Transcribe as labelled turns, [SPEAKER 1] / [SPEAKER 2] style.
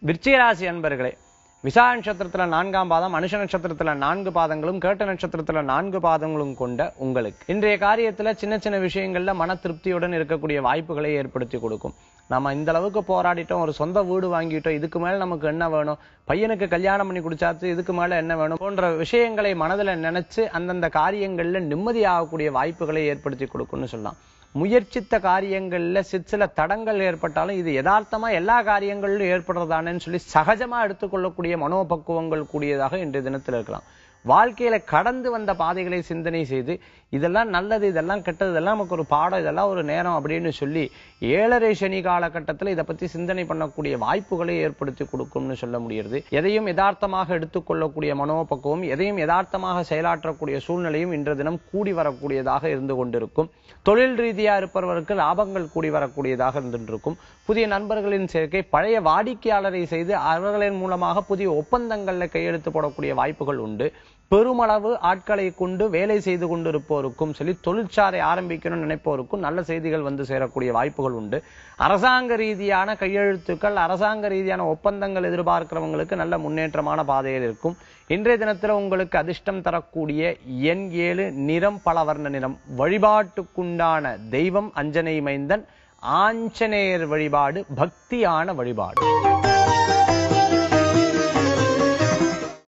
[SPEAKER 1] விருச்சிகராசி அன்பர்களே, விசாக நட்சத்திரத்துல 4ஆம் பாதம், அனுஷ நட்சத்திரத்துல 4 பாதங்களும், கேட்ட நட்சத்திரத்துல 4 பாதங்களும் கொண்ட உங்களுக்கு இன்றைய காரியத்துல சின்ன சின்ன விஷயங்கள்ல மன திருப்தியுடன் இருக்கக்கூடிய வாய்ப்புகளை ஏற்படுத்தி கொடுக்கும். நம்ம இந்த அளவுக்கு போராடிட்டோம், ஒரு சொந்த வீடு வாங்கிட்டோம், இதுக்கு மேல நமக்கு என்ன வேணும், பையனுக்கு கல்யாணம் பண்ணி கொடுத்தாச்சு, இதுக்கு மேல என்ன வேணும் போன்ற விஷயங்களை மனதில் நினைச்சு அந்தந்த காரியங்கள்ல நிம்மதியாகக்கூடிய வாய்ப்புகளை ஏற்படுத்தி கொடுக்கும்னு சொல்லலாம். முயற்சித்த காரியங்கள்ல சில தடங்கள் ஏற்பட்டாலும் இது யதார்த்தமா எல்லா காரியங்களிலும் ஏற்படுறதானேன்னு சொல்லி சகஜமா எடுத்துக்கொள்ளக்கூடிய மனோபக்குவங்கள் கூடியதாக இன்றைய தினத்தில் இருக்கலாம். வாழ்க்கையில கடந்து வந்த பாதைகளை சிந்தனை செய்து இதெல்லாம் நல்லது, இதெல்லாம் கெட்டது, இதெல்லாம் நமக்கு ஒரு பாடம், இதெல்லாம் ஒரு நேரம் அப்படின்னு சொல்லி 7.5 சனி காலகட்டத்தில் இதை பத்தி சிந்தனை பண்ணக்கூடிய வாய்ப்புகளை ஏற்படுத்தி கொடுக்கும்னு சொல்ல முடிகிறது. எதையும் யதார்த்தமாக எடுத்துக்கொள்ளக்கூடிய மனோபக்குவம், எதையும் யதார்த்தமாக செயலாற்றக்கூடிய சூழ்நிலையும் இன்றைய தினம் கூடி வரக்கூடியதாக இருந்து கொண்டிருக்கும். தொழில் ரீதியா இருப்பவர்களுக்கு லாபங்கள் கூடி வரக்கூடியதாக இருந்திருக்கும். புதிய நண்பர்களின் சேர்க்கை, பழைய வாடிக்கையாளரை செய்து அவர்களின் மூலமாக புதிய ஒப்பந்தங்கள்ல கையெழுத்து போடக்கூடிய வாய்ப்புகள் உண்டு. பெருமளவு ஆட்களை கொண்டு வேலை செய்து கொண்டிருப்போருக்கும் சொல்லி தொழிற்சாலை ஆரம்பிக்கணும்னு நினைப்போருக்கும் நல்ல செய்திகள் வந்து சேரக்கூடிய வாய்ப்புகள் உண்டு. அரசாங்க ரீதியான கையெழுத்துக்கள், அரசாங்க ரீதியான ஒப்பந்தங்கள் எதிர்பார்க்கிறவங்களுக்கு நல்ல முன்னேற்றமான பாதையில் இருக்கும். இன்றைய தினத்துல உங்களுக்கு அதிர்ஷ்டம் தரக்கூடிய எண் 7, நிறம் பலவர்ண நிறம். வழிபாட்டுக்குண்டான தெய்வம் அஞ்சனை மைந்தன். ஆஞ்சநேயர் வழிபாடு பக்தியான வழிபாடு.